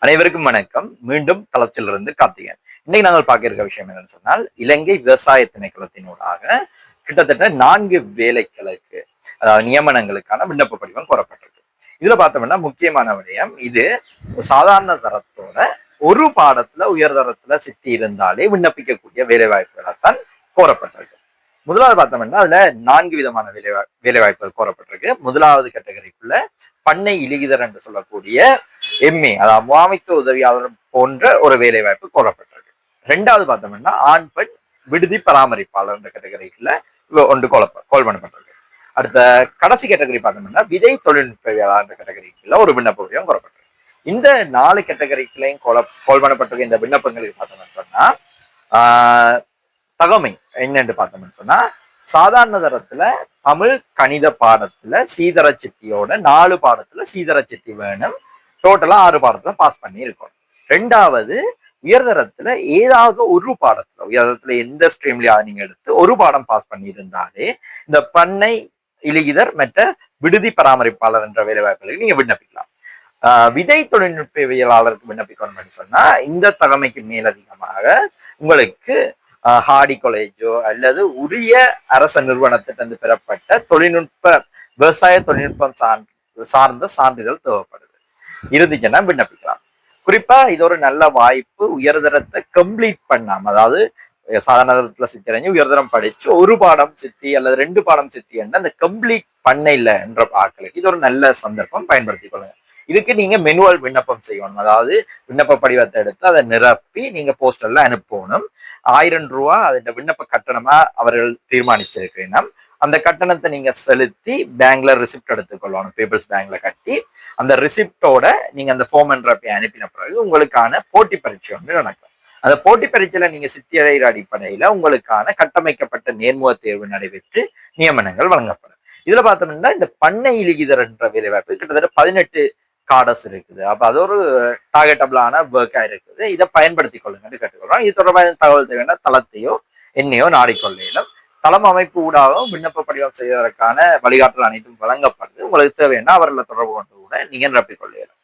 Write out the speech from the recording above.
அனைவருக்கும் வணக்கம். மீண்டும் தளத்திலிருந்து கார்த்திகேயன். இன்னைக்கு நாங்கள் பார்க்க இருக்க விஷயம் என்னன்னு சொன்னால், இலங்கை விவசாய திணைக்களத்தினூடாக கிட்டத்தட்ட 4 வேலைகளுக்கு அதாவது நியமனங்களுக்கான விண்ணப்ப படிவம் கோரப்பட்டிருக்கு. இதுல பார்த்தோம்னா முக்கியமான விடயம் இது சாதாரண தரத்தோட ஒரு பாடத்துல உயர்தரத்துல சித்தி இருந்தாலே விண்ணப்பிக்கக்கூடிய வேலை வாய்ப்புகளால்தான் கோரப்பட்டிருக்கு. முதலாவது பார்த்தோம்னா அதுல 4 விதமான வேலை வாய்ப்புகள் கோரப்பட்டிருக்கு. முதலாவது கேட்டகரிக்குள்ள பண்ணை இலிகிதர் என்று சொல்லக்கூடிய எம்ஏ அதாவது முகாமைத்துவ உதவியாளர் போன்ற ஒரு வேலை வாய்ப்பு கோரப்பட்டிருக்கு. ரெண்டாவது பார்த்தோம்னா ஆண் பெண் விடுதி பராமரிப்பாளர் என்ற கேட்டகரிக்குள்ள ஒன்று கோல் பண்ணப்பட்டிருக்கு. அடுத்த கடைசி கேட்டகரி பார்த்தோம்னா விதை தொழில்நுட்பவியலாளர் என்ற கேட்டகரிக்குள்ள ஒரு விண்ணப்ப படிவம் கோரப்பட்டிருக்கு. இந்த 4 கேட்டகரிக்குள்ளையும் கோல் பண்ணப்பட்டிருக்க இந்த விண்ணப்பங்களுக்கு பார்த்தோம்னு சொன்னா தகமை என்னன்னு பார்த்தோம்னு சொன்னா சாதாரண தரத்துல தமிழ் கணித பாடத்துல சீதர சித்தியோட 4 பாடத்துல சீதர சித்தி வேணும். டோட்டலா 6 பாடத்துல பாஸ் பண்ணி இருக்கணும். ரெண்டாவது உயர்தரத்துல ஏதாவது ஒரு பாடத்துல உயர்தரத்துல எந்த ஸ்ட்ரீம்லயாவது நீங்க எடுத்து ஒரு பாடம் பாஸ் பண்ணி இருந்தாலே இந்த பண்ணை இலிகிதர் மற்ற விடுதி பராமரிப்பாளர் என்ற வேலை வாய்ப்புகளுக்கு நீங்க விண்ணப்பிக்கலாம். விதை தொழில்நுட்பவியலாளருக்கு விண்ணப்பிக்கணும்னு சொன்னா இந்த தகமைக்கு மேலதிகமாக உங்களுக்கு ஹார்டி காலேஜோ அல்லது உரிய அரச நிறுவனத்திலிருந்து பெறப்பட்ட விவசாய தொழில்நுட்பம் சார்ந்த சான்றிதழ் தேவைப்படுது. இறுதிக்குன்னா விண்ணப்பிக்கலாம். குறிப்பா இது ஒரு நல்ல வாய்ப்பு. உயர்தரத்தை கம்ப்ளீட் பண்ணாம அதாவது சாதாரண தரத்துல சித்தி அடைஞ்சு உயர்தரம் படிச்சு ஒரு பாடம் சித்தி அல்லது 2 பாடம் சித்தி என்ற அந்த கம்ப்ளீட் பண்ண இல்லை என்ற ஆட்களுக்கு இது ஒரு நல்ல சந்தர்ப்பம். பயன்படுத்திக் கொள்ளுங்க. இதுக்கு நீங்க மெனுவல் விண்ணப்பம் செய்யணும். அதாவது விண்ணப்ப படிவத்தை எடுத்து அதை நிரப்பி நீங்க போஸ்டர்ல அனுப்பணும். 1000 ரூபாய் அதோட விண்ணப்ப கட்டணமா அவர்கள் தீர்மானிச்சிருக்கிறேன். அந்த கட்டணத்தை நீங்க செலுத்தி பேங்க்ல ரிசிப்ட் எடுத்துக்கொள்ளணும். பீப்புள்ஸ் பேங்க்ல கட்டி அந்த ரிசிப்டோட நீங்க அந்த ஃபார்ம் நிரப்பி அனுப்பின பிறகு உங்களுக்கான போட்டி பரீட்சை ஒன்று நடக்கும். அந்த போட்டி பரீட்சையில நீங்க சித்தி அடைகிற அடிப்படையில உங்களுக்கான கட்டமைக்கப்பட்ட நேர்முக தேர்வு நடைபெற்று நியமனங்கள் வழங்கப்படும். இதுல பார்த்தோம்னா இந்த பண்ணை இலிகிதர் என்ற வேலை வாய்ப்பு கிட்டத்தட்ட 18 கார்டஸ் இருக்குது. அப்ப அது ஒரு டார்கெட்டபிளான ஒர்க்கா இருக்குது. இதை பயன்படுத்தி கொள்ளுங்கன்னு கேட்டுக்கொள்றோம். இது தொடர்பான தகவல் தேவையான தளத்தையோ என்னையோ நாடிக்கொள்ளையிலும் தளம் அமைப்பு ஊடாகவும் விண்ணப்ப படிவம் செய்வதற்கான வழிகாட்டல் அனைத்தும் வழங்கப்படுது. உங்களுக்கு தேவையான அவர்களை தொடர்பு கொண்டு கூட நீங்க நிரப்பிக்கொள்ளையிலும்.